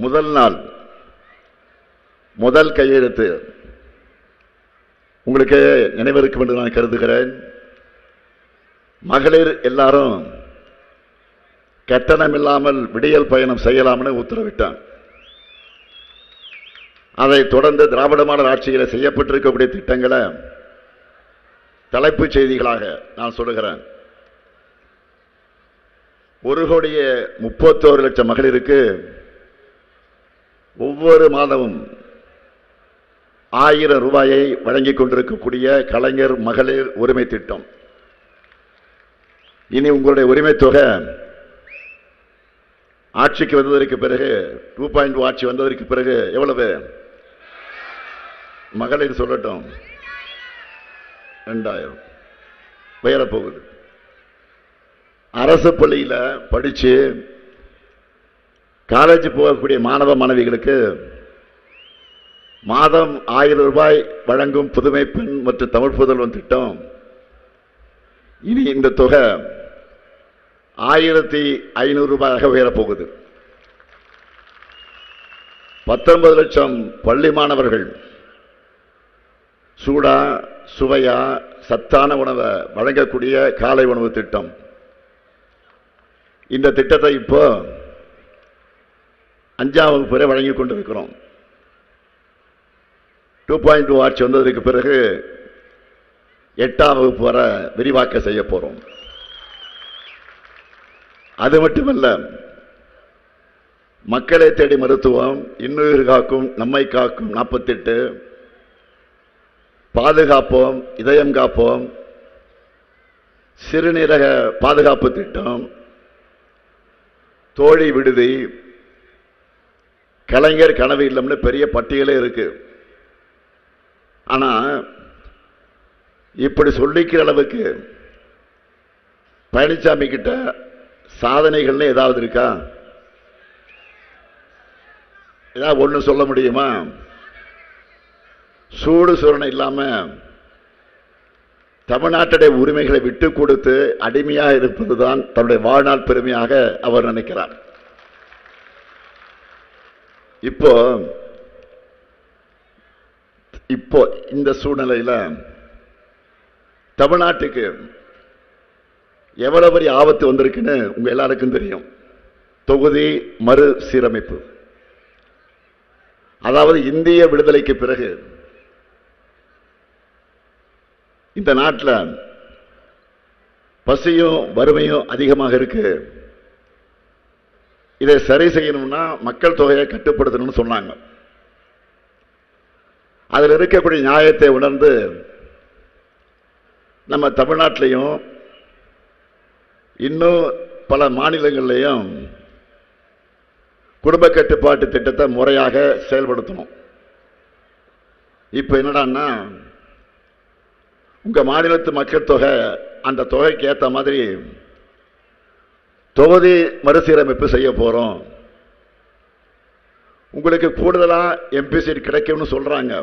முதல் நாள் முதல் கையெழுத்து உங்களுக்கு நினைவிருக்கும் என்று நான் கருதுகிறேன். மகளிர் எல்லாரும் கட்டணம் இல்லாமல் விடியல் பயணம் செய்யலாம்னு உத்தரவிட்டான். அதை தொடர்ந்து திராவிட மாடல் ஆட்சியில் செய்யப்பட்டிருக்கக்கூடிய திட்டங்களை தலைப்புச் செய்திகளாக நான் சொல்லுகிறேன். 1,31,00,000 மகளிருக்கு ஒவ்வொரு மாதமும் 1000 ரூபாயை வழங்கிக் கொண்டிருக்கக்கூடிய கலைஞர் மகளிர் உரிமை திட்டம். இனி உங்களுடைய உரிமை தொகை ஆட்சிக்கு வந்ததற்கு பிறகு 2.0 ஆட்சி வந்ததற்கு பிறகு எவ்வளவு? மகளிர் சொல்லட்டும், 2000 உயரப்போகுது. அரசு பள்ளியில் படிச்சு காலேஜ் போகக்கூடிய மாணவ மாணவிகளுக்கு மாதம் 1000 ரூபாய் வழங்கும் புதுமை பெண் மற்றும் தமிழ் புதல்வன் திட்டம். இனி இந்த தொகை 1500 ரூபாயாக உயரப்போகுது. 19 லட்சம் பள்ளி மாணவர்கள் சூடா சுவையா சத்தான உணவை வழங்கக்கூடிய காலை உணவு திட்டம். இந்த திட்டத்தை இப்போ 5ஆம் வகுப்பு வரை வழங்கிக் கொண்டிருக்கிறோம். 2.0 ஆட்சி வந்ததற்கு பிறகு 8ஆம் வகுப்பு வரை விரிவாக்க செய்ய போறோம். அது மட்டுமல்ல, மக்களை தேடி மருத்துவம், இன்னுயிர் காக்கும் நம்மை காக்கும் 48, பாதுகாப்போம் இதயம் காப்போம், சிறுநீரக பாதுகாப்பு திட்டம், தோழி விடுதி, கலைஞர் கனவு இல்லம்னு பெரிய பட்டியலே இருக்கு. ஆனா இப்படி சொல்லிக்கிற அளவுக்கு பழனிசாமி கிட்ட சாதனைகள்னு ஏதாவது இருக்கா? ஏதாவது ஒண்ணு சொல்ல முடியுமா? சூடு சுரணை இல்லாம தமிழ்நாட்டுடைய உரிமைகளை விட்டு கொடுத்து அடிமையாக இருப்பதுதான் தன்னுடைய வாழ்நாள் பெருமையாக அவர் நினைக்கிறார். இப்போ இந்த சூழ்நிலையில தமிழ்நாட்டுக்கு எவ்வளவு பெரிய ஆபத்து வந்திருக்குன்னு உங்க எல்லாருக்கும் தெரியும். தொகுதி மறுசீரமைப்பு. அதாவது இந்திய விடுதலைக்கு பிறகு இந்த நாட்டில் பசியும் வறுமையும் அதிகமாக இருக்கு. இதை சரி செய்யணும்னா மக்கள் தொகையை கட்டுப்படுத்தணும்னு சொன்னாங்க. அதில் இருக்கக்கூடிய நியாயத்தை உணர்ந்து நம்ம தமிழ்நாட்டிலையும் இன்னும் பல மாநிலங்களிலையும் குடும்ப கட்டுப்பாட்டு திட்டத்தை முறையாக செயல்படுத்தணும். இப்ப என்னடான்னா, உங்க மாநிலத்து மக்கள் தொகை அந்த தொகைக்கு ஏற்ற மாதிரி தொகுதி மறுசீரமைப்பு செய்ய போறோம். உங்களுக்கு கூடுதலா எம்பி சீட் கிடைக்கும்னு சொல்றாங்க.